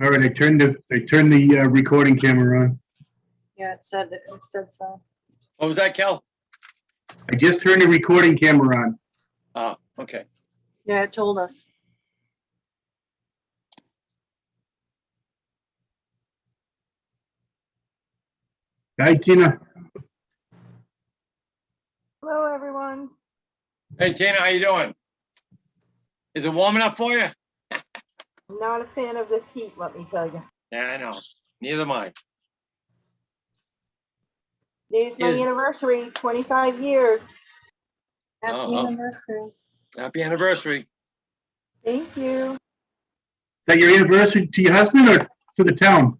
All right, I turned the recording camera on. Yeah, it said so. What was that, Kel? I just turned the recording camera on. Oh, okay. Yeah, it told us. Hi, Tina. Hello, everyone. Hey, Tina, how you doing? Is it warm enough for you? I'm not a fan of this heat, let me tell you. Yeah, I know. Neither am I. Today's my anniversary, 25 years. Happy anniversary. Happy anniversary. Thank you. Is that your anniversary to your husband or to the town?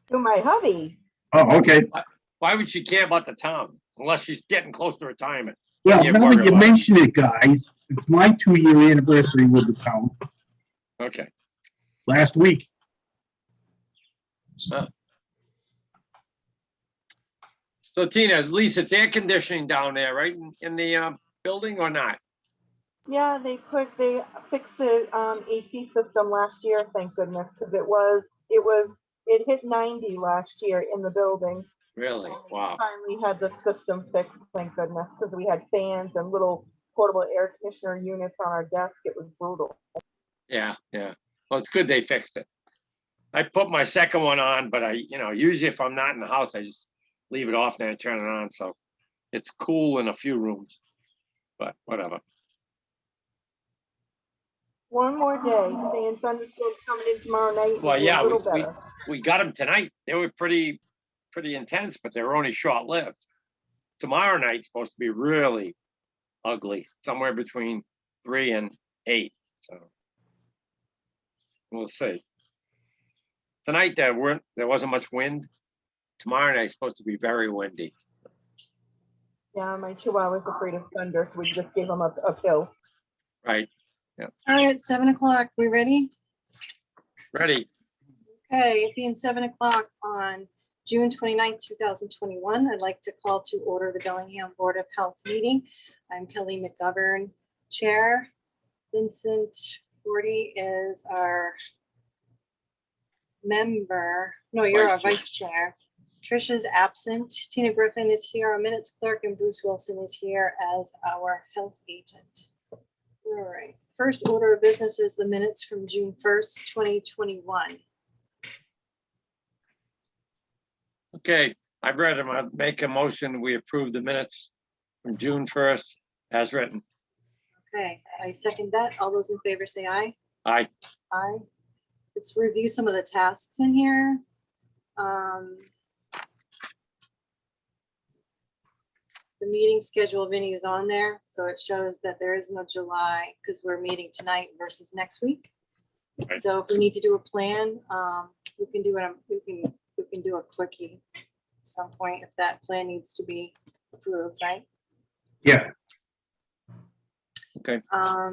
To my hubby. Oh, okay. Why would she care about the town unless she's getting close to retirement? Well, Yeah, now that you about it. mention it, guys, it's my 2-year anniversary with the town Okay. last week. So, Tina, at least it's air conditioning down there, right, in the building or not? Yeah, they fixed the AC system last year, thank goodness, because it hit 90 last year in the building. Really? And Wow. we finally had the system fixed, thank goodness, because we had fans and little portable air conditioner units on our desk. It was brutal. Yeah, yeah. Well, it's good they fixed it. I put my second one on, but usually if I'm not in the house, I just leave it off and I turn it on. So it's cool in a few rooms, but whatever. One more day, saying thunderstorms coming in tomorrow night. Well, yeah, a little better. we got them tonight. They were pretty intense, but they were only short-lived. Tomorrow night's supposed to be really ugly, somewhere between 3 and 8. So we'll see. Tonight there wasn't much wind. Tomorrow night's supposed to be very windy. Yeah, my Chihuahua's afraid of thunder, so we just gave him a pill. Right. Yeah. All right, it's 7 o'clock. We ready? Ready. Okay, it being 7 o'clock on June 29th, 2021, I'd like to call to order the Bellingham Board of Health meeting. I'm Kelly McGovern, Chair. Vincent Forty is our member. No, you're our Vice Chair. Trisha's absent. Tina Griffin is here, our minutes clerk, and Bruce Wilson is here as our health agent. All right. First order of business is the minutes from June 1st, 2021. Okay, I've read them. I'll make a motion. We approve the minutes from June 1st as written. Okay, I second that. All those in favor say aye. Aye. Aye. Let's review some of the tasks in here. The meeting schedule, Vinny, is on there, so it shows that there is no July because we're meeting tonight versus next week. Right. So if we need to do a plan, we can do it. We can do a quickie at some point if that plan needs to be approved, right? Yeah. Okay. How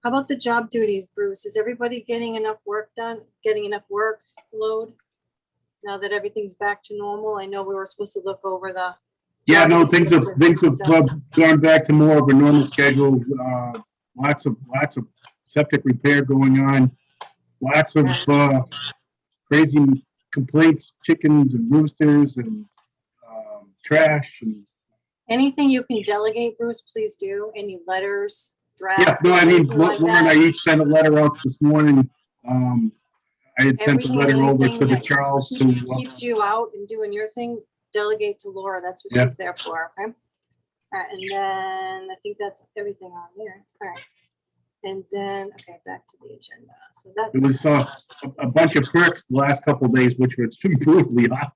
about the job duties, Bruce? Is everybody getting enough work done? Getting enough workload now that everything's back to normal? I know we were supposed to look over the. Yeah, no, things have gone back to more of a normal schedule. Lots of septic repair going on. Lots of crazy complaints, chickens and roosters and trash. And Anything you can delegate, Bruce, please do. Any letters, drafts? yeah, no, I mean, anything like Lauren and I that. each sent a letter out this morning. I had sent a Everything, letter over anything to the that Charles keeps you out and doing your thing, delegate to Laura. That's what Yeah. she's there for, okay? All right, and then I think that's everything on there. All right. And then, okay, back to the agenda. So that's. It was a bunch of perks the last couple of days, which was brutally hot.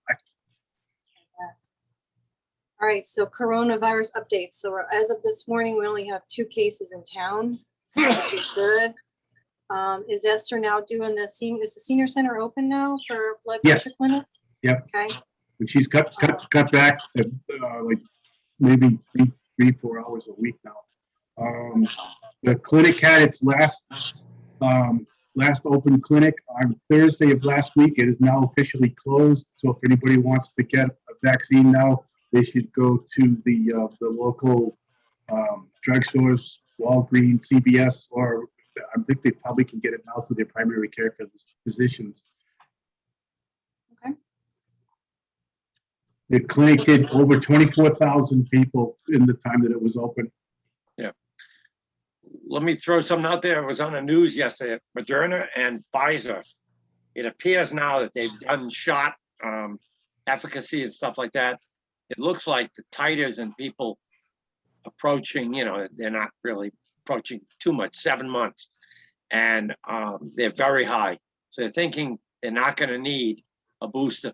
All right, so coronavirus updates. So as of this morning, we only have 2 cases in town, which is good. Is Esther now doing is the senior center open now for blood Yes. pressure clinics? Yep. Okay. And she's cut back to like maybe 3-4 hours a week now. The clinic had its last open clinic on Thursday of last week. It is now officially closed. So if anybody wants to get a vaccine now, they should go to the local drugstores, Walgreens, CVS, or I think they probably can get it now through their primary care physicians. Okay. The clinic did over 24,000 people in the time that it was open. Let me throw something out there. It was on the news yesterday, Moderna and Pfizer. It appears now that they've done shot efficacy and stuff like that. It looks like the titers and people approaching, they're not really approaching too much, 7 months. And they're very high. So they're thinking they're not going to need a booster.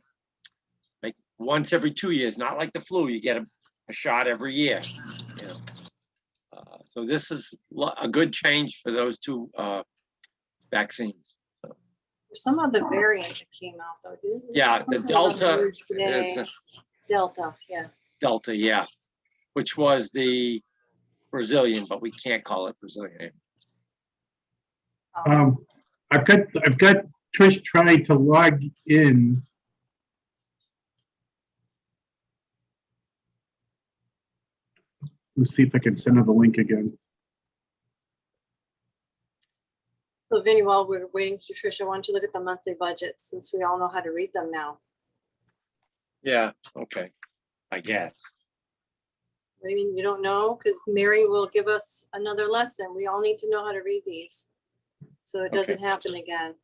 Like once every 2 years, not like the flu, you get a shot every year. So this is a good change for those two vaccines. There's some other variant that came out though. Yeah, the Delta is Delta, yeah. Delta, yeah, which was the Brazilian, but we can't call it Brazilian. I've got Trish trying to log in. Let's see if I can send her the link again. So Vinny, while we're waiting for Tricia, why don't you look at the monthly budgets since we all know how to read them now? Yeah, okay, I guess. What do you mean you don't know? Because Mary will give us another lesson. We all need to know how to read these. So it doesn't happen again.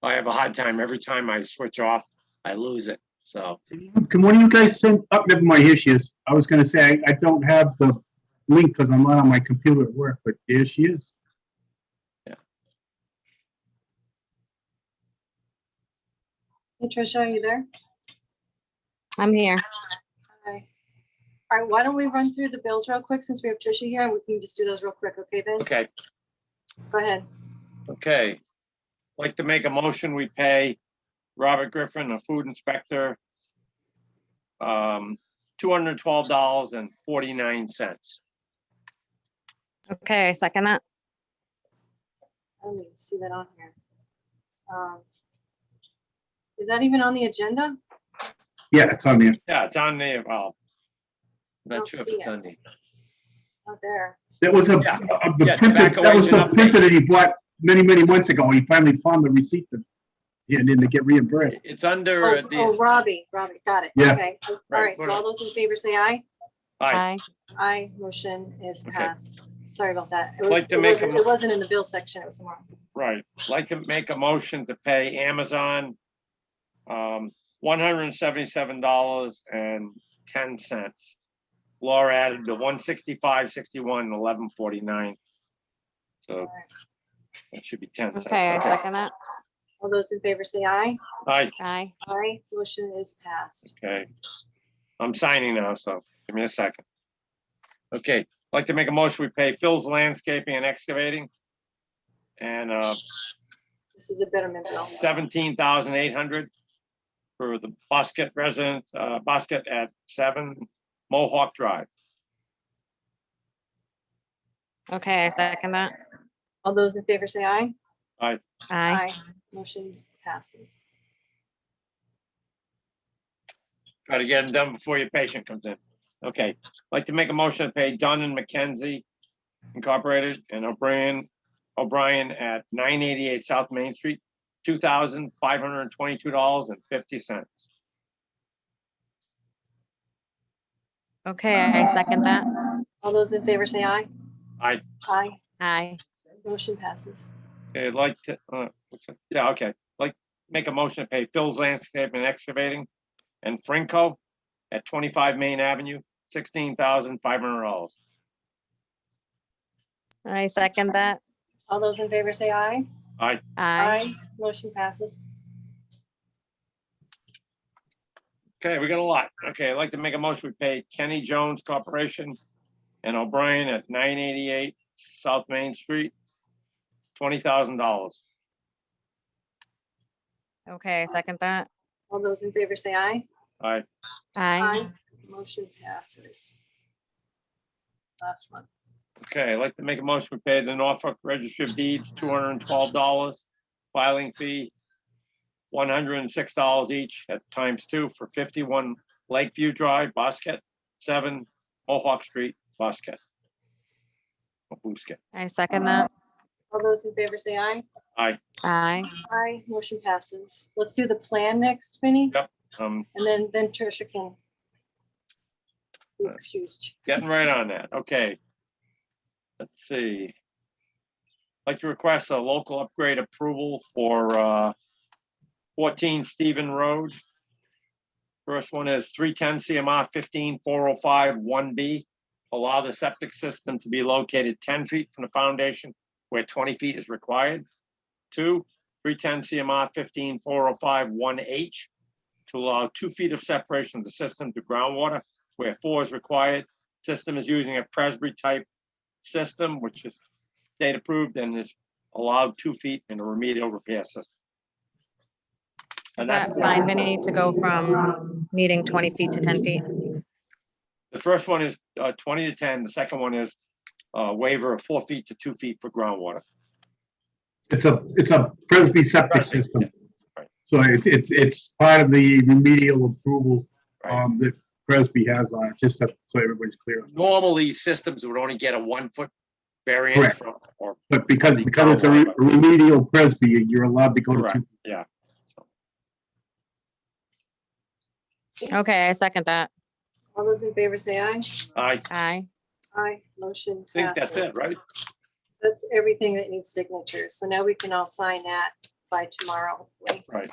I have a hard time every time I switch off, I lose it. So Can one of you guys send up? Never mind, here she is. I was going to say I don't have the link because I'm not on my computer at work, but there she is. yeah, Hey Tricia, are you there? I'm here. Hi. All right, why don't we run through the bills real quick since we have Tricia here and we can just do those real quick, okay, Vin? okay, Go ahead. okay. Like to make a motion, we pay Robert Griffin, a food inspector, $212.49. Okay, second that. I don't even see that on here. Is that even on the agenda? Yeah, it's on there. Yeah, it's on there. Well, I'm Don't not sure if see it's it. on there. Not there. That was the Yeah, printer. tobacco That was the agent printer that he bought many months ago. He finally found the receipt that he had to get reimbursed. It's under Robbie, got it. Yeah. Okay, all Right, right, so all those in favor say aye. Aye. Aye, motion is Okay. passed. Sorry about that. It I'd like to make a it wasn't in the bill section, it was somewhere else. Right, like to make a motion to pay Amazon $177.10. Laura added the $165.61 and $11.49. So All right. that should be 10 cents. Okay, I second that. All those in favor say aye. Aye, Aye. Aye, motion is passed. okay. I'm signing now, so give me a second. Okay, I'd like to make a motion, we pay Phil's Landscaping and Excavating and This is a betterment bill. $17,800 for the Bosket resident, Bosket at 7 Mohawk Drive. Okay, I second that. All those in favor say aye. Aye. Motion passes. Try to get them done before your patient comes in. Okay, I'd like to make a motion to pay Dunn and McKenzie Incorporated and O'Brien at 988 South Main Street, $2,522.50. Okay, I second that. All those in favor say aye. Aye. Aye, Aye. motion passes. Okay, I'd like to, yeah, okay, like, make a motion to pay Phil's Landscaping and Excavating and Frinco at 25 Main Avenue, $16,500. I second that. All those in favor say aye. Aye. Aye. Motion passes. Okay, we got a lot. Okay, I'd like to make a motion, we pay Kenny Jones Corporation and O'Brien at 988 South Main Street, $20,000. Okay, I second that. All those in favor say aye. Aye. Aye. Motion passes. Last one. Okay, I'd like to make a motion, we pay the Norfolk Registry of Deeds, $212. Filing fee, $106 each at ×2 for 51 Lakeview Drive, Bosquet, 7 Mohawk Street, Bosquet. Or Boosquet. I second that. All those in favor say aye. Aye. Aye. Aye, motion passes. Let's do the plan next, Vinnie, Yep. and then Tricia can be excused. Getting right on that. Okay. Let's see. I'd like to request a local upgrade approval for 14 Stephen Road. First one is 310 CMR 15405 1B. Allow the septic system to be located 10 feet from the foundation where 20 feet is required. 2, 310 CMR 15405 1H to allow 2 feet of separation of the system to groundwater where 4 is required. System is using a Presby type system, which is state approved and is allowed 2 feet in a remedial repair system. Is And that's that fine, Vinnie, to go from needing 20 feet to 10 feet? the first one is 20 to 10. The second one is waiver of 4 feet to 2 feet for groundwater. It's a Presby septic Presby, system. yeah, right. So it's part of the remedial approval Right. that Presby has on it, just so everybody's clear. Normally, systems would only get a 1 foot variance Correct. from, or But because The it's a groundwater. remedial Presby, you're allowed to go to correct, 2. yeah. So, Okay, I second that. All those in favor say aye. I Aye. Aye, motion think that's it, passes. right? That's everything that needs signatures. So now we can all sign that by tomorrow. hopefully. Right.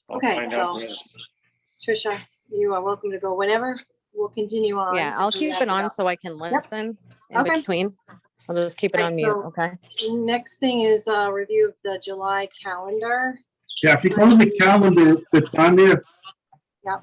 I'll Okay, find out so- where- Tricia, you are welcome to go whenever. We'll continue on. Yeah, I'll until we keep have it on up. so I can listen in Okay. between. I'll just keep it on mute, Right, so- okay? Next thing is a review of the July calendar. Yeah, if you go to the calendar that's on there. Yeah.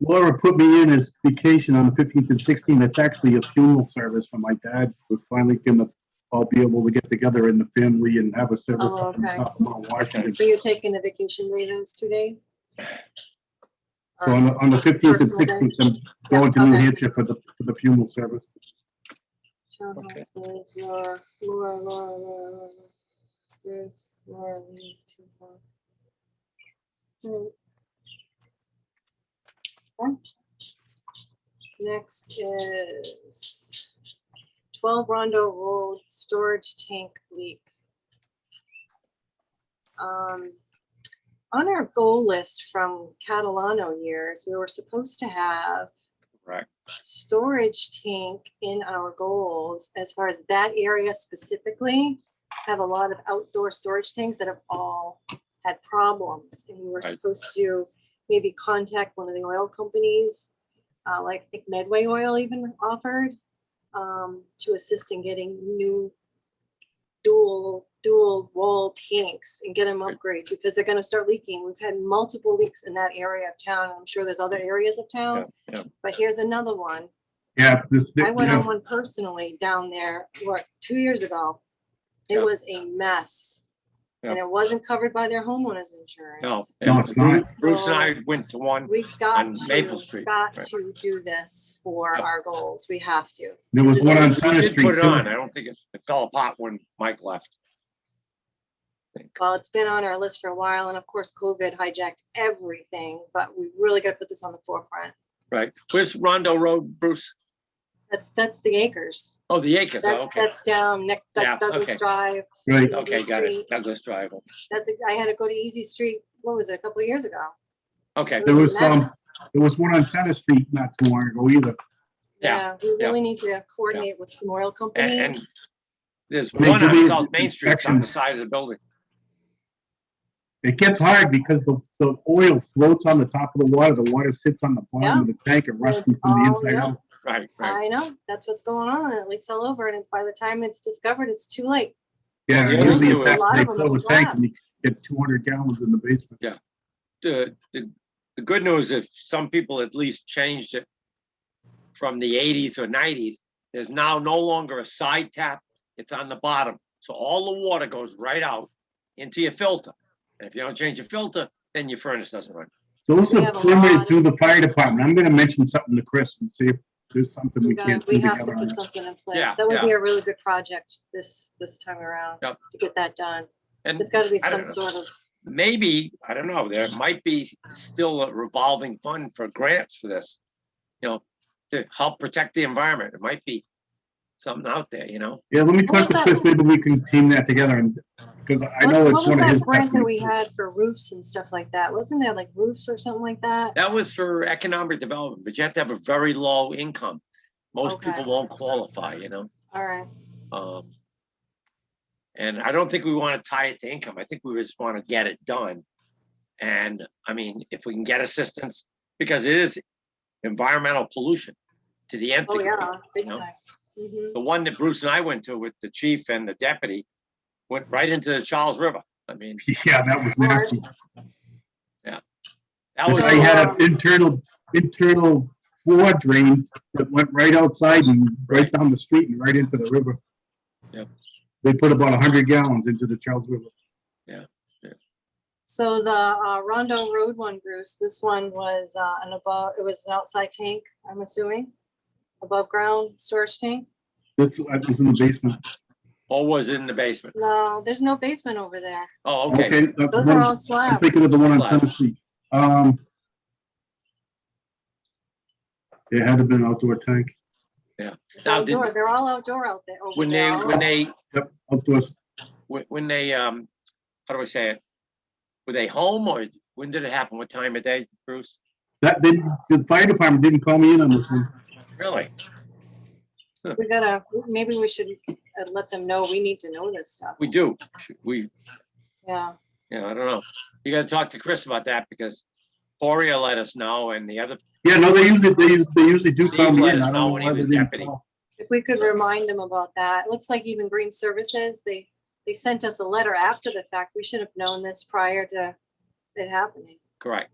Laura put me in as vacation on the 15th and 16th. It's actually a funeral service for my dad. We're finally gonna all be able to get together in the family and have a service Oh, up in okay. top of Mount Washington. So you're taking a vacation day those 2 days? So on the 15th and Personal day? 16th, I'm going to New okay. Hampshire for the funeral service. Town hall Okay. is Laura, Bruce, Laura, Lee, 2, 4. Okay. Next is 12 Rondo Road storage tank leak. On our goal list from Catalano years, we were supposed to have Right. storage tank in our goals as far as that area specifically. Have a lot of outdoor storage tanks that have all had problems, and we were Right. supposed to maybe contact one of the oil companies, like I think Medway Oil even offered, to assist in getting new dual wall tanks and get them Right. upgraded because they're gonna start leaking. We've had multiple leaks in that area of town. I'm sure there's other areas of Yeah, town, yeah. but here's another one. Yeah, I went on one personally down there, 2 years ago. It Yeah. was a mess. And Yeah. it wasn't covered by their homeowners insurance. No. No, it's not. Bruce and I went to one. We've got on to, Maple Street, right. to do this for Yep. our goals. We have to. There was one on We Center did Street put it on. too. I don't think it fell apart when Mike left. I think. Well, it's been on our list for a while, and of course, COVID hijacked everything, but we really got to put this on the forefront. Right. Where's Rondo Road, Bruce? That's the acres. Oh, the acres. That's, Oh, okay. that's down next Yeah, Douglas okay. Drive. Right. Okay, got it. Douglas Drive. That's, I had to go to Easy Street, what was it, a couple of years ago? Okay. It There a was mess. there was one on Center Street not too long ago either. Yeah, We yeah. really need to coordinate with some oil And companies. there's They one do on these South Main Street on the inspections. side of the building. It gets hard because the oil floats on the top of the water. The water sits on the bottom of the tank and rusts from the Oh, inside yeah. out. Right, right. I know, that's what's going on, and it leaks all over, and by the time it's discovered, it's too late. Yeah, the other usually two it's is- after A lot they of them fill are the tanks slab. and you get 200 gallons in the basement. The good news is some people at least changed it from the 80s or 90s. There's now no longer a side tap. It's on the bottom. So all the water goes right out into your filter. And if you don't change your filter, then your furnace doesn't run. Those We are have a permitted lot through the fire department. I'm gonna mention something to Chris and see if there's something we can't do We have to together on put that. something in place. Yeah, That would yeah. be a really good project this time around, Yep. to get that done. And There's gotta be I some don't know. sort of, Maybe, I don't know, there might be still a revolving fund for grants for this. You know, to help protect the environment. It might be something out there, you know? Yeah, let me What talk to was Chris, maybe we can team that together, and, because I know what it's was one of his. that grant that we pet peeves. had for roofs and stuff like that? Wasn't there like roofs or something like that? That was for economic development, but you have to have a very low income. Most Okay. people won't qualify, you know? All right, And I don't think we want to tie it to income. I think we just want to get it done. And I mean, if we can get assistance, because it is environmental pollution to the nth oh, degree. yeah, big know? time. Mhm. The one that Bruce and I went to with the chief and the deputy went right into the Charles River. I mean, Yeah, that was nasty. that was, I had an internal floor drain that went right outside and right down the street and right into the river. Yep. They put about 100 gallons into the Charles River. So the Rondo Road one, Bruce, this one was it was an outside tank, I'm assuming? Above ground storage tank? This was in the basement. or was in the basement. No, there's no basement over there. Oh, okay. Okay, the Those one- are all I'm slabs. thinking of the one on Slab. Center Street. It had to be an outdoor tank. It's Now, outdoor. They're all outdoor out there. over When there. Yep, outdoors. when they, how do I say it? Were they home or when did it happen? What time of day, Bruce? The fire department didn't call me in on this one. Really? We gotta, maybe we should let them know. We need to know this stuff. We do. We, Yeah. I don't know. You gotta talk to Chris about that because Poria let us know and the other, Yeah, no, they usually do call Steve me let in. us I don't know know when he why was they didn't deputy. call. If we could remind them about that. It looks like even Green Services, they sent us a letter after the fact. We should have known this prior to it happening. correct.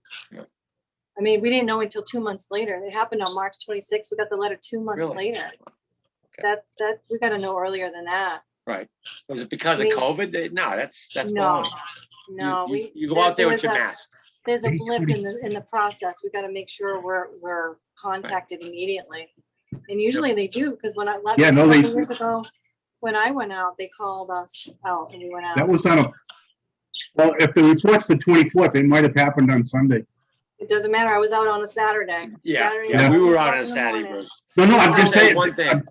I mean, we didn't know until 2 months later. It happened on March 26th. We got the letter 2 months Really? later. Okay. That we gotta know earlier than that. Right. Was it because I of mean- COVID? No, that's No, baloney. no, You go out there with your mask. There's a blip in the process. We gotta make sure we're contacted immediately. And usually they do, because when Yeah, no, they- years ago, when I went out, they called us out and we went That out. was on well, if the report's the 24th, it might have happened on Sunday. It doesn't matter. I was out on a Saturday. Yeah, Saturday yeah, we night, were out on 7 in the Saturday, morning. Bruce. No, I'm I'll just say saying, one thing.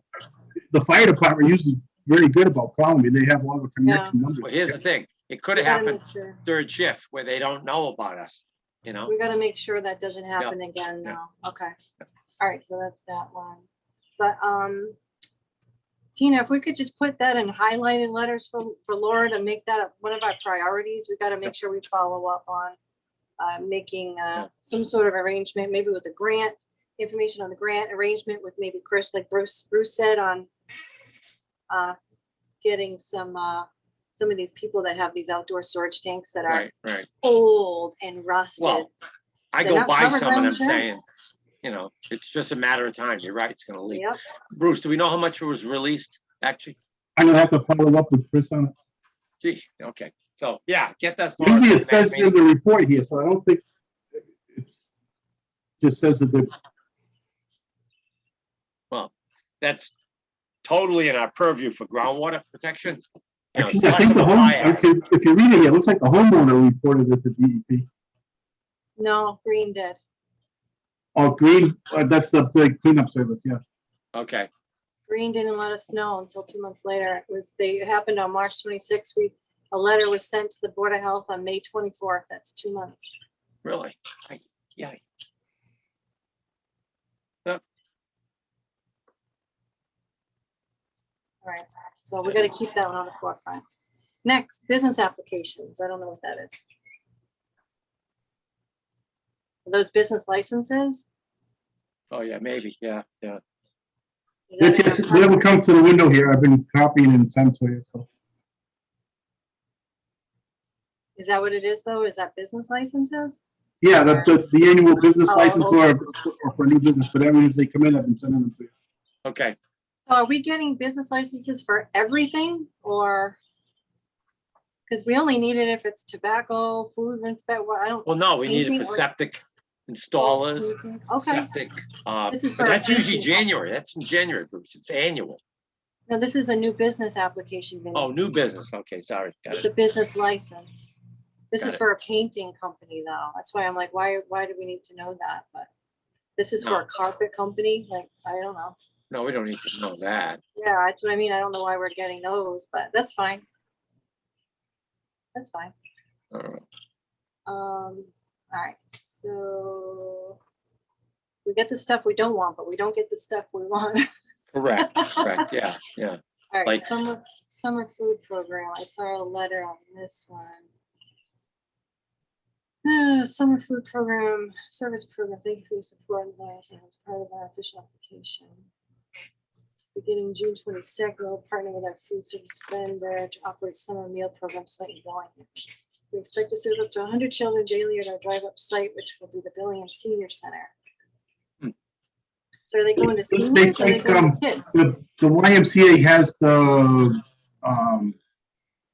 the fire department usually very good about calling me. They have all the connection numbers. Well, here's the thing. It could We have gotta happened make sure- third shift where they don't know about us, you know? We gotta make sure that doesn't happen again Yeah. now. Okay. All right, so that's that one. But, Tina, if we could just put that in highlighted letters for Laura to make that one of our priorities, we gotta make sure we follow up on making some sort of arrangement, maybe with the grant, information on the grant arrangement with maybe Chris, like Bruce said, on getting some of these people that have these outdoor storage tanks that are Right. old and rusted. Well, I They're go not by covered some by of them insurance. saying, you know, it's just a matter of time. You're right. It's gonna leak. Yep. Bruce, do we know how much was released, actually? I'm gonna have to follow up with Chris on it. Gee, okay. So, yeah, get that. for us Usually for it the next says in meeting. the report here, so I don't think it's, just says that the, That's totally in our purview for groundwater protection. You know, it's actually, I less think of the a home, fire hazard. if you read it, it looks like the homeowner reported it to DEP. No, Green did. Oh, Green, that's the cleanup service, yeah. Okay, Green didn't let us know until 2 months later. It happened on March 26th. A letter was sent to the Board of Health on May 24th. That's 2 months. really? Yeah. All right, so we gotta keep that one on the forefront. Next, business applications. I don't know what that is. Are those business licenses? Oh, yeah, maybe. Yeah. Is that It's in our just, whatever comes to the window here, I've been copying and sent to you, so. Is that what it is, though? Is that business licenses? Yeah, the annual business Oh, license okay. or for a new business, but every as they come in, I've been sending them to you. Okay. Are we getting business licenses for everything or? Because we only need it if it's tobacco, food, I don't. Well, no, we need it for Anything or- septic installers, Okay, septic. This is But for that's usually anything. January. That's in January, Bruce. It's annual. No, this is a new business application, Vinny. Oh, new business. Okay, sorry. Got It's it. a business license. This Got is it. for a painting company though. That's why I'm like, why do we need to know that? But this is for No. a carpet company, like, I don't know. No, we don't need to know that. Yeah, that's what I mean. I don't know why we're getting those, but that's fine. That's fine. Uh, All right, so we get the stuff we don't want, but we don't get the stuff we want. Correct, correct. Yeah, yeah. All right, Like- summer food program. I saw a letter on this one. Summer food program, service program. Thank you for your support and advice as part of our official application. Beginning June 22nd, we'll partner with our food service vendor to operate summer meal program site in Bellingham. We expect to serve up to 100 children daily at our drive-up site, which will be the Bellingham Senior Center. Hmm. So are they going to They seniors or are they think, going to kids? the YMCA has the,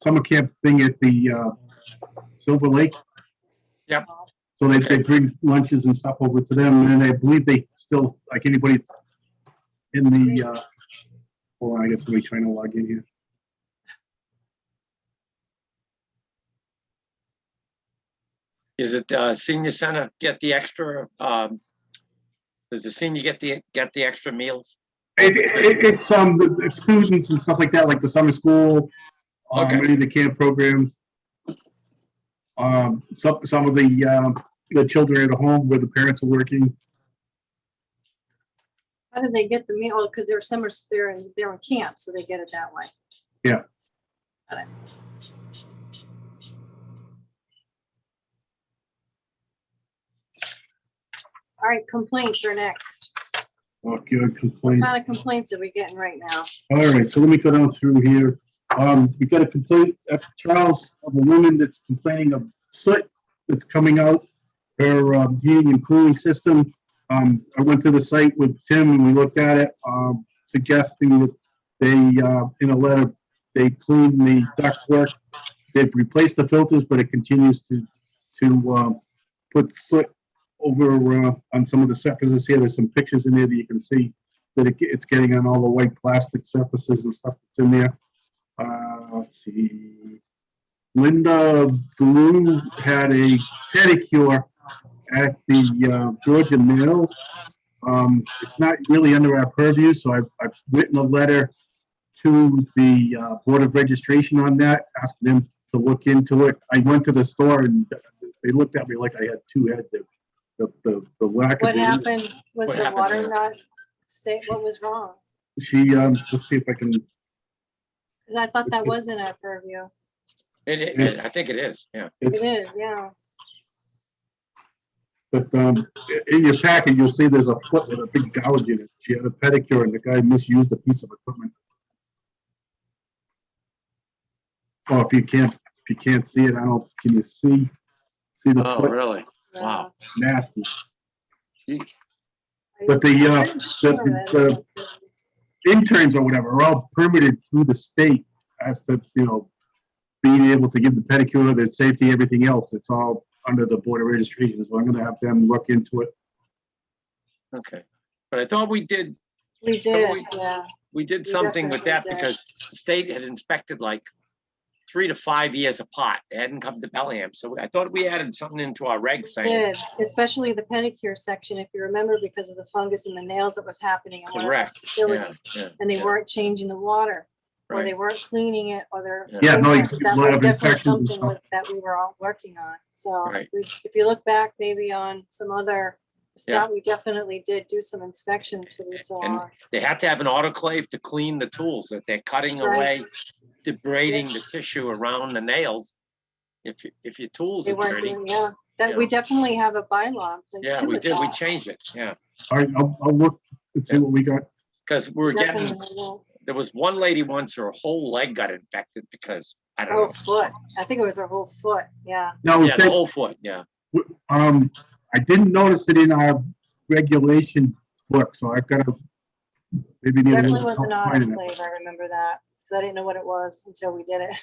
summer camp thing at the, Silver Lake. So they bring lunches and stuff over to them, and I believe they still, like anybody in the, hold on, I got somebody trying to log in here. Is it senior center get the extra? Does the senior get the extra meals? It's the students and stuff like that, like the summer school, Okay. any of the camp programs. Some of the children at home where the parents are working. How did they get the meal? Oh, because they're in camp, so they get it that way. Yeah. Got it. All right, complaints are next. Okay, What complaints. kind of complaints are we getting right now? All right, so let me go down through here. We got a complaint at Charles of a woman that's complaining of soot that's coming out her heating and cooling system. I went to the site with Tim and we looked at it, suggesting that they, in a letter, they clean the ductwork. They've replaced the filters, but it continues to put soot over on some of the surfaces here. There's some pictures in there that you can see that it's getting on all the white plastic surfaces and stuff that's in there. Let's see. Linda Blue had a pedicure at the Georgia Mills. It's not really under our purview, so I've written a letter to the Board of Registration on that, asking them to look into it. I went to the store and they looked at me like I had two heads. The lack What of happened? Was What the happened water there? not say what was wrong? She let's see if I can. Because I thought that was in our purview. I think it is. Yeah. It is, yeah. But in your packet, you'll see there's a foot with a big gouge in it. She had a pedicure and the guy misused a piece of equipment. Oh, if you can't see it, I don't. Can you see the Oh, foot? really? Wow. Nasty. Gee. But I'm pretty sure that it's the in purview. interns or whatever are all permitted through the state as to, being able to give the pedicure, the safety, everything else. It's all under the Board of Registration. So I'm going to have them look into it. Okay. But I thought we did We did, yeah. we did We something with that definitely did. because the state had inspected like 3 to 5 years apart. It hadn't come to Bellingham. So I thought we added something into our regs saying. Did, especially the pedicure section, if you remember, because of the fungus in the nails that was happening in one of our Correct. Yeah, facilities. yeah. And they yeah, weren't changing the water, or they right. weren't cleaning it, or they're. Yeah, no, that a was lot of definitely infections and something stuff. that we were all working on. So Right. if you look back maybe on some other Yeah. stuff, we definitely did do some inspections for these And salons. they had to have an autoclave to clean the tools that they're cutting Right. away, debrading the tissue around the nails. If your tools They are weren't dirty. doing, yeah, that, we definitely have a bylaw in place Yeah, too we with did. We that. changed it. Yeah. All right, I'll look and see Yeah. what we got. Because we were getting, Definitely will. there was one lady once, her whole leg got infected because, I don't Whole know. foot, I think it was her whole foot, yeah. Now, Yeah, the whole foot, yeah. I didn't notice it in our regulation book, so I've got to maybe need a Definitely little was an help finding it. autoclave, I remember that, because I didn't know what it was until we did it.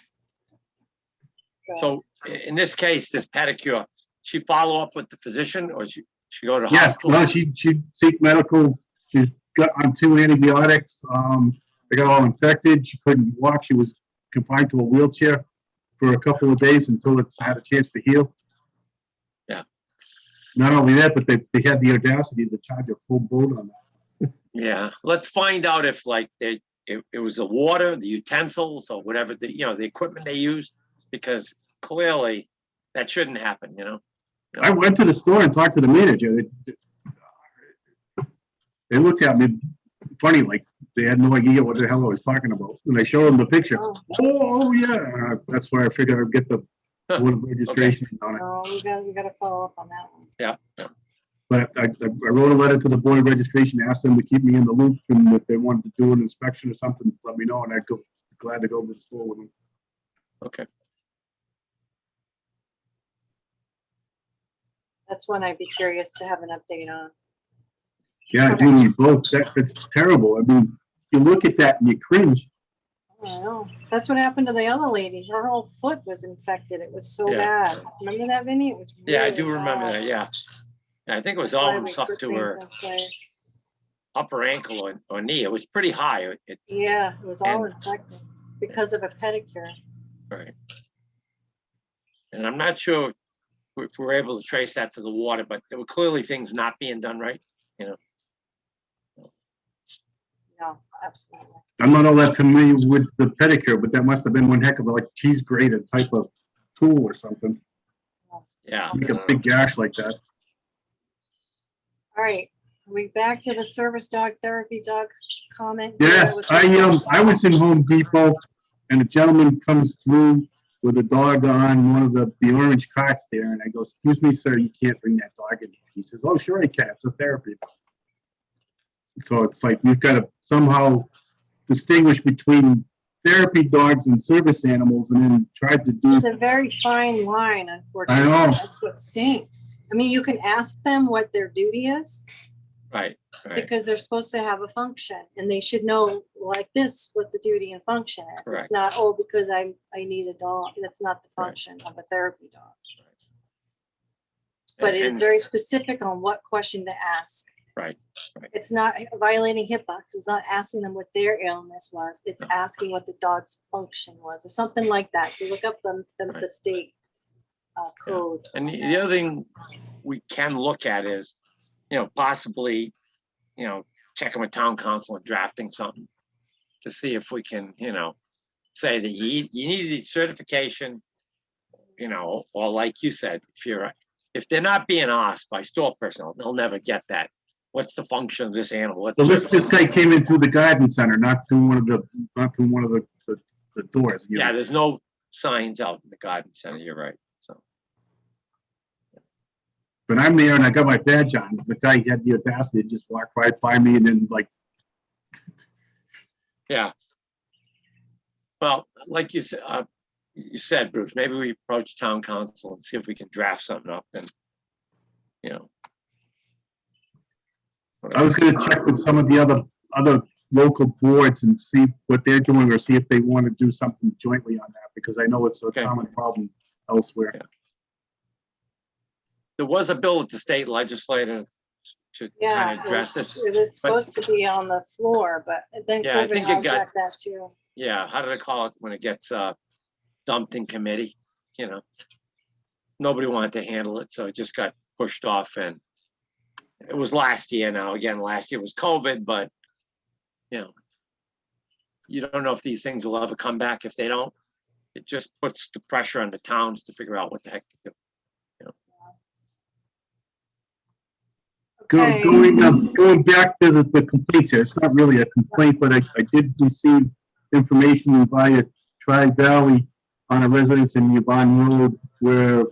So in this case, this pedicure, she follow up with the physician or she go to Yes, hospital? well, she seek medical. She's got on 2 antibiotics. They got all infected. She couldn't walk. She was confined to a wheelchair for a couple of days until it had a chance to heal. Yeah. Not only that, but they had the audacity to charge a full boat on that. Yeah, let's find out if like it was the water, the utensils, or whatever, the equipment they used, because clearly that shouldn't happen, I went to the store and talked to the manager. They looked at me funny, like they had no idea what the hell I was talking about. And I showed them the picture. Oh yeah. That's where I figured I'd get the board of registration on it. Oh, we gotta follow up on that one. Yeah. But I wrote a letter to the board of registration, asked them to keep me in the loop, and if they wanted to do an inspection or something, let me know, and I'd go glad to go to the store with them. Okay. That's one I'd be curious to have an update on. Yeah, I do need both. It's terrible. I mean, you look at that and you cringe. I know. That's what happened to the other lady. Her whole foot was infected. It was so Yeah. bad. Remember that, Vinny? It was Yeah, I really do remember bad. that. Yeah. I think it was That's why almost we up put to things her in place. upper ankle or knee. It was pretty high. Yeah, it was all And- infected because of a pedicure. Right. And I'm not sure if we're able to trace that to the water, but there were clearly things not being done right. No, absolutely. I'm not all that familiar with the pedicure, but that must have been one heck of a like cheese grater type of tool or something. Yeah. Make a big gash like that. All right. Are we back to the service dog therapy dog comment? Yes, I was in Home Depot and a gentleman comes through with a dog on one of the orange cots there, and I go, "Excuse me, sir, you can't bring that dog in." He says, "Oh, sure I can. It's a therapy dog." So it's like we've got to somehow distinguish between therapy dogs and service animals, and then tried to do. It's a very fine line, unfortunately. I know. That's what stinks. I mean, you can ask them what their duty is Right. Right. because they're supposed to have a function and they should know like this what the duty and function is. Correct. It's not, oh, because I need a dog. That's not the Right. function of a therapy dog. But it is And- very specific on what question to ask. Right. Right. It's not violating HIPAA. 'Cause it's not asking them what their illness was. It's asking what the dog's function was or something like that. So look up the Right. state code. And the other thing we can look at is, possibly, checking with town council and drafting something to see if we can, say that you need a certification, or like you said, if they're not being asked by store personnel, they'll never get that. What's the function of this animal? So this guy came in through the garden center, not through one of the doors. Yeah, there's no signs out in the garden center. You're right. So But I'm there and I got my badge on. The guy had the audacity to just walk right by me and then like, yeah. Well, like you said, Bruce, maybe we approach town council and see if we can draft something up and, I was gonna check with some of the other local boards and see what they're doing or see if they want to do something jointly on that, because I know it's a Okay. common problem elsewhere. Yeah. There was a bill at the state legislature to kind Yeah, of address this. it was but- supposed to be on the floor, but then Yeah, I COVID think it got- hijacked that too. Yeah, how do they call it when it gets dumped in committee? Nobody wanted to handle it, so it just got pushed off, and it was last year. Now, again, last year was COVID, but you don't know if these things will ever come back. If they don't, it just puts the pressure on the towns to figure out what the heck to do. Okay. Going back to the complaints here, it's not really a complaint, but I did receive information via Tri-Valley on a residence in Yvonne Road where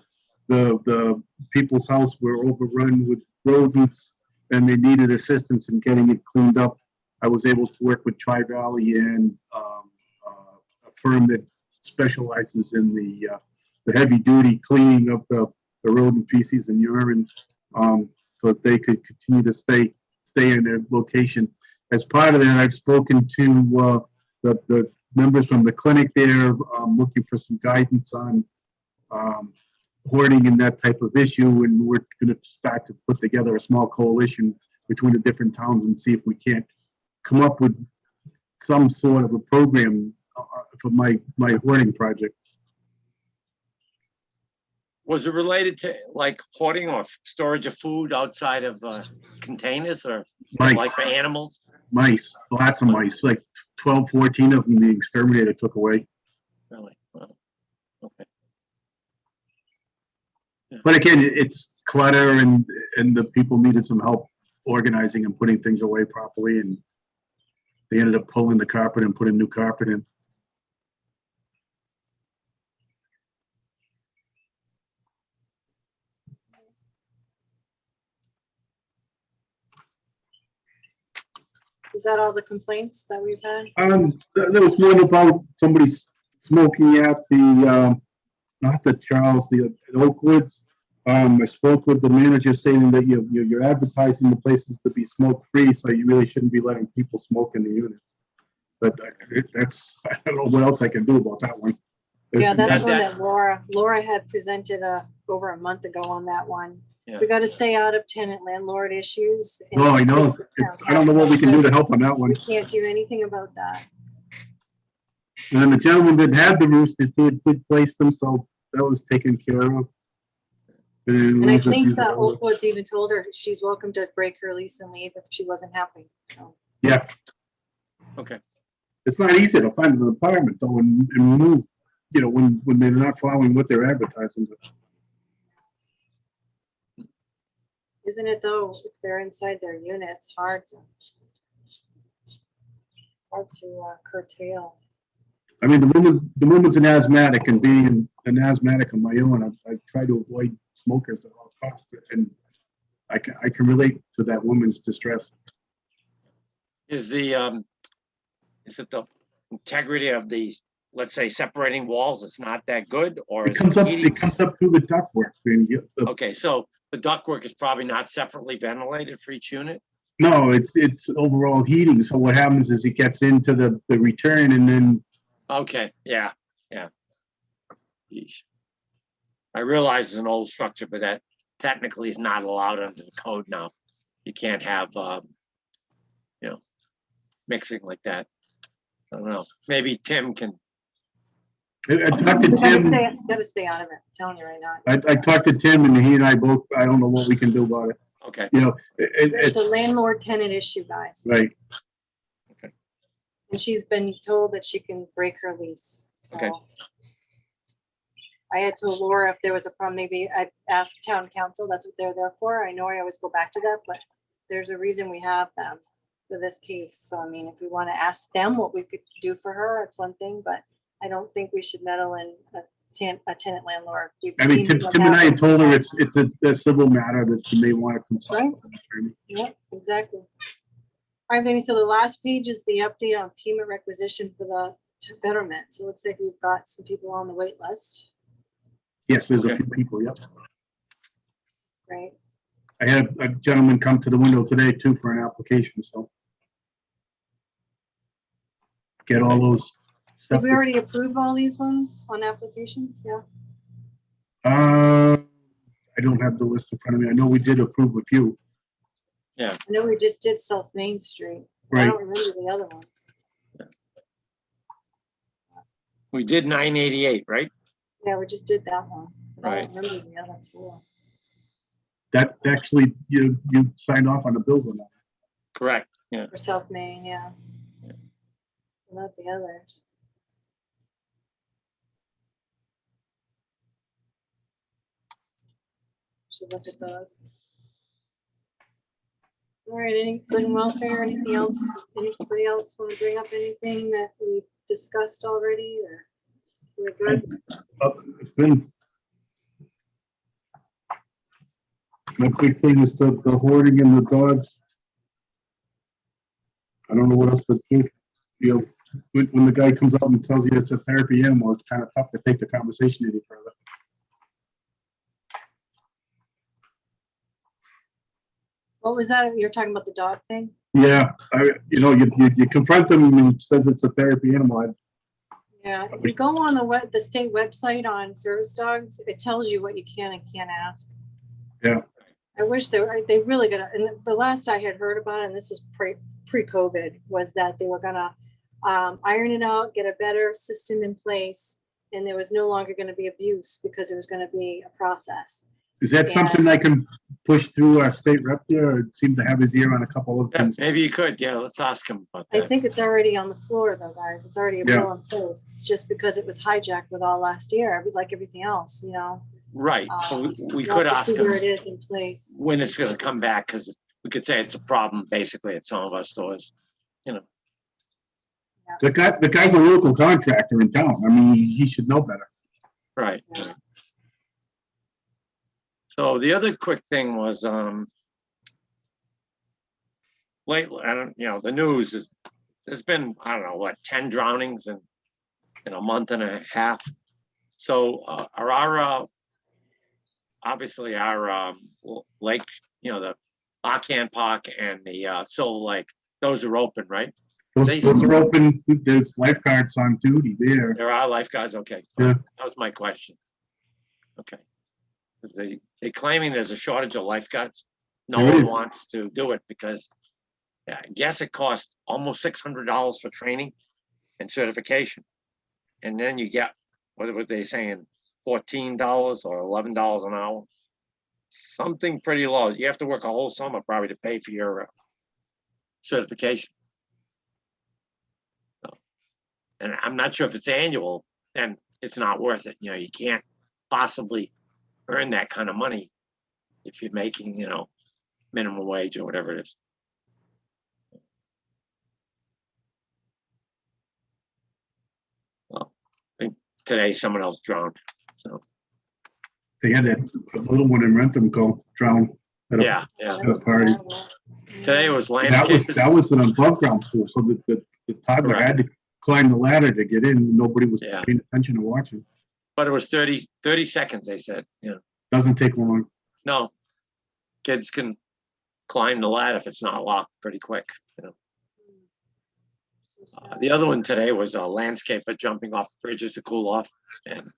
the people's house were overrun with rodents and they needed assistance in getting it cleaned up. I was able to work with Tri-Valley and a firm that specializes in the heavy duty cleaning of the rodent feces and urine, so that they could continue to stay in their location. As part of that, I've spoken to the members from the clinic there, looking for some guidance on hoarding and that type of issue, and we're going to start to put together a small coalition between the different towns and see if we can't come up with some sort of a program for my hoarding project. Was it related to like hoarding or storage of food outside of containers or Mice, like for animals? mice, lots of mice, like 12, 14 of them the exterminator took away. Really? Wow. Okay. But again, it's clutter and the people needed some help organizing and putting things away properly, and they ended up pulling the carpet and putting new carpet in. Is that all the complaints that we've had? There was one about somebody smoking at the, not the Charles, the Oakwoods. I spoke with the manager saying that you're advertising the places to be smoke free, so you really shouldn't be letting people smoke in the units. But I don't know what else I can do about that one. Yeah, that's that- one that Laura had presented over a month ago on that one. Yeah. We got to stay out of tenant landlord issues. and Oh, I know. I don't know what we can do to help on that one. We can't do anything about that. And the gentleman that had the roosters did place them, so that was taken care of. And I think that Oakwoods even told her she's welcome to break her lease and leave if she wasn't happy. So, Yeah, Okay. it's not easy to find an apartment though and move, when they're not following what they're advertising. isn't it though, if they're inside their unit, it's hard to curtail. I mean, the woman's an asthmatic, and being an asthmatic of my own, I try to avoid smokers at all costs, and I can relate to that woman's distress. Is it the integrity of the, let's say, separating walls? It's not that good, or It is comes up. heating? It comes up through the ductwork. Okay, so the ductwork is probably not separately ventilated for each unit? No, it's overall heating. So what happens is it gets into the return, and then Okay, yeah. Yeesh. I realize it's an old structure, but that technically is not allowed under the code now. You can't have, mixing like that. I don't know. Maybe Tim can, I talked to Tim. Gotta stay out of it. I'm telling you right now. I talked to Tim, and he and I both. I don't know what we can do about it. okay, It's a It's landlord tenant issue, guys. right. And she's been told that she can break her lease. So Okay. I had told Laura if there was a problem, maybe I'd ask town council. That's what they're there for. I know I always go back to that, but there's a reason we have them for this case. So I mean, if we want to ask them what we could do for her, it's one thing, but I don't think we should meddle in a tenant landlord. We've I mean, seen Tim what and I had happens. told her it's a civil matter that she may want to consult Right. with an attorney. Yep, exactly. All right, Vinnie, so the last page is the update on payment requisition for the betterment. So it looks like we've got some people on the wait list, Yes, there's Okay. a few people. Yep. right? I had a gentleman come to the window today too for an application. So get all those Did stuff. we already approve all these ones on applications? Yeah. I don't have the list in front of me. I know we did approve a few. I know we just did South Main Street. I Right. don't remember the other ones. we did 988, right? Yeah, we just did that one. I Right. don't remember the other four. That actually, you signed off on the bills on that. Correct, yeah. For South Main, yeah. Yeah. Not the others. Should look at those. All right, any good and welfare, anything else? Anybody else want to bring up anything that we discussed already or we're good? It's been. My big thing is the hoarding and the dogs. I don't know what else to do. When the guy comes up and tells you it's a therapy animal, it's kind of tough to take the conversation any further. What was that? You're talking about the dog thing? Yeah, you confront them and it says it's a therapy animal. Yeah, if you go on the state website on service dogs, it tells you what you can and can't ask. Yeah. I wish they really gonna, and the last I had heard about it, and this was pre-COVID, was that they were gonna iron it out, get a better system in place, and there was no longer going to be abuse because it was going to be a process. Is that Yeah. something I can push through our state rep there, or seem to have his ear on a couple of Yeah, things? maybe you could. Yeah, let's ask him about I that. think it's already on the floor though, guys. It's already a bill in place. It's just because it was hijacked with all last year, like everything else, you know. Right. So we We'll could have to ask see where him it is in place. when it's going to come back, because we could say it's a problem basically at some of our stores. The guy's a local contractor in town. I mean, he should know better. Right. Yeah. Right. So the other quick thing was, lately, the news is, there's been, I don't know, what, 10 drownings in a month and a half. So obviously our lake, the Arcan Park and the Silver Lake, those are open, right? Those are open. There's lifeguards on duty there. There are lifeguards, okay. Yeah. That was my question. Okay. Because they claiming there's a shortage of lifeguards. No There one is. wants to do it because I guess it costs almost $600 for training and certification. And then you get, what were they saying, $14 or $11 an hour? Something pretty low. You have to work a whole summer probably to pay for your certification. So, and I'm not sure if it's annual, then it's not worth it. You can't possibly earn that kind of money if you're making, minimum wage or whatever it is. Well, I think today someone else drowned. So They had a little one in Rentham go drown at a, yeah. at a party. Today was That landscapers. was an above ground pool, so the toddler Correct. had to climb the ladder to get in. Nobody was Yeah. paying attention or watching. But it was 30 seconds, they said. Doesn't take long. No, kids can climb the ladder if it's not locked pretty quick. The other one today was a landscaper jumping off bridges to cool off, and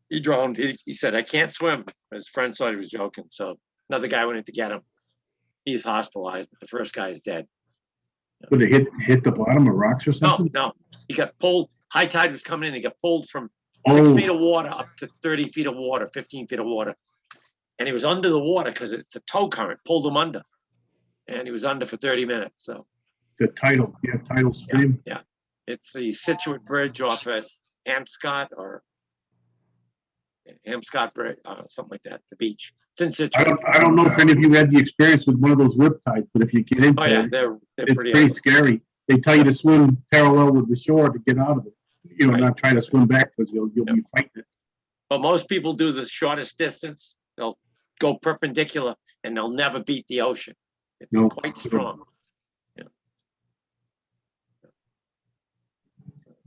he drowned. He said, "I can't swim." His friend thought he was joking, so another guy went in to get him. He's hospitalized, but the first guy is dead. Would it hit the bottom of rocks or something? No, he got pulled. High tide was coming in. He got pulled from Oh. 6 feet of water up to 30 feet of water, 15 feet of water. And he was under the water because it's a tow current, pulled him under. And he was under for 30 minutes. So The tidal stream. yeah. It's the Situate Bridge off at Hampscott Bridge, something like that, the beach. It's in Situate. I don't know if any of you had the experience with one of those rip tides, but if you get into Oh yeah, it, they're it's pretty pretty ugly. scary. They tell you to swim parallel with the shore to get out of it. Right. Not try to swim back because you'll be fighting it. But most people do the shortest distance. They'll go perpendicular and they'll never beat the ocean. It's No. quite strong.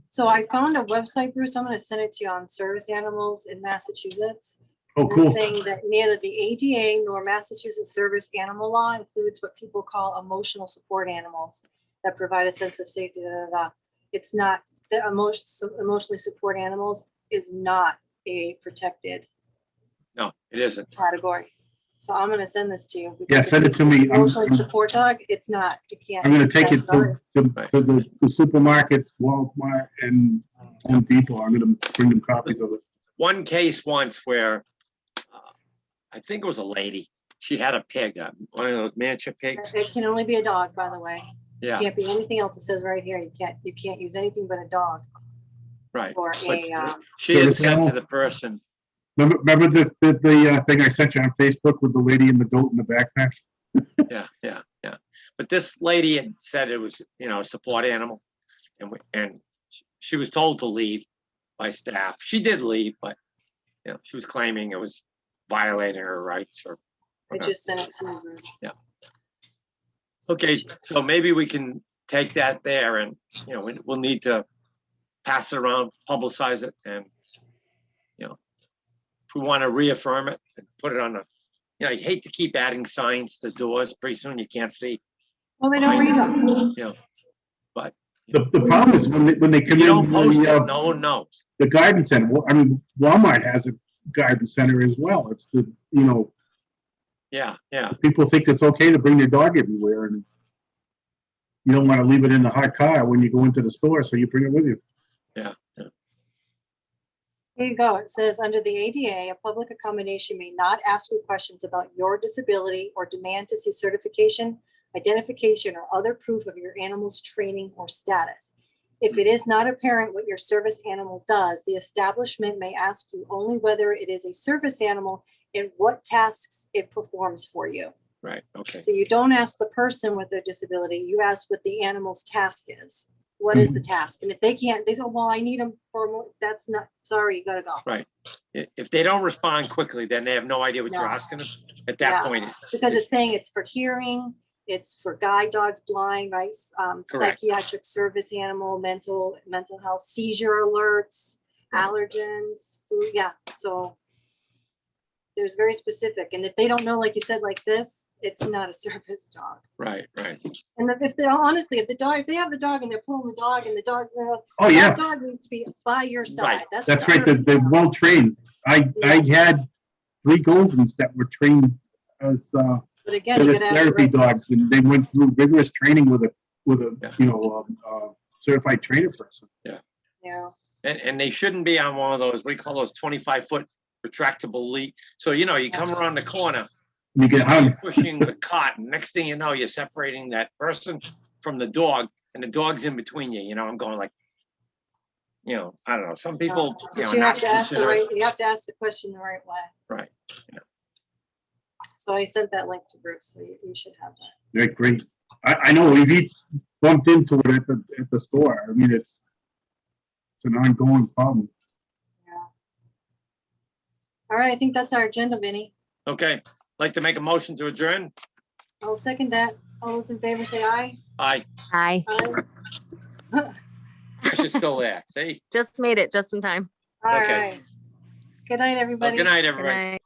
So I found a website, Bruce. I'm going to send it to you on service animals in Massachusetts. Oh, And cool. it's saying that neither the ADA nor Massachusetts service animal law includes what people call emotional support animals that provide a sense of safety. It's not, the emotionally support animals is not a protected No, it isn't. category. So I'm gonna send this to you. because Yeah, send it to me. Emotionally support dog, it's not, you can't. I'm gonna take it Sorry. to Right. the supermarkets, Walmart and Home Depot. I'm gonna bring them copies of it. One case once where I think it was a lady. She had a pig, one of those miniature pigs. It can only be a dog, by the way. Yeah, Can't be anything else. It says right here, you can't use anything but a dog right. or But a, she had Service said to animal? the person, Remember the thing I sent you on Facebook with the lady and the goat in the backpack? yeah. But this lady had said it was, a support animal, and she was told to leave by staff. She did leave, but she was claiming it was violating her rights or. I just sent it to you, Bruce. Okay, so maybe we can take that there, and we'll need to pass it around, publicize it, and if we want to reaffirm it and put it on I hate to keep adding signs to doors. Pretty soon you can't see. Well, they don't read them. But The problem is when they if come you in, don't post it, no one knows. the garden center. I mean, Walmart has a garden center as well. It's Yeah. people think it's okay to bring their dog everywhere, and you don't want to leave it in the hot car when you go into the store, so you bring it with you. Yeah. Here you go. It says, under the ADA, a public accommodation may not ask you questions about your disability or demand to see certification, identification, or other proof of your animal's training or status. If it is not apparent what your service animal does, the establishment may ask you only whether it is a service animal and what tasks it performs for you. Right, okay. So you don't ask the person with their disability, you ask what the animal's task is. What is the task? And if they can't, they say, well, I need them for more. That's not, sorry, you gotta go. Right. If they don't respond quickly, then they have no idea what you're No. asking them at that Yeah, point. because it's saying it's for hearing, it's for guide dogs, blind, right? Correct. Psychiatric service animal, mental health, seizure alerts, Right. allergens, food, yeah, so there's very specific, and if they don't know, like you said, like this, it's not a service dog. Right, right. And if they honestly, if they have the dog and they're pulling the dog and the dog's, Oh, yeah, that dog needs to be by your side. Right. that's a right. service They're animal. well trained. I had 3 Goldens that were trained as But again, you service gotta have therapy the right- dogs, and they went through rigorous training with a Yeah. certified trainer person. Yeah. And they shouldn't be on one of those, we call those 25-foot retractable lead. So, you come around the corner, You get you're hung. pushing the cart, and next thing you know, you're separating that person from the dog, and the dog's in between you, I'm going like, I don't know, some people, It's just you not have to ask the consider right, it. you have to ask the question the right way. Right. So I sent that link to Bruce, so you should have that. They're great. I know we've bumped into it at the store. I mean, it's an ongoing problem. Yeah. All right, I think that's our agenda, Vinny. Okay, like to make a motion to adjourn? I'll second that. All those in favor say aye. Aye, Hi, Aye. she's still there, see? just made it just in time. All Okay. right. Good night, Well, everybody. good night, Good everybody. night.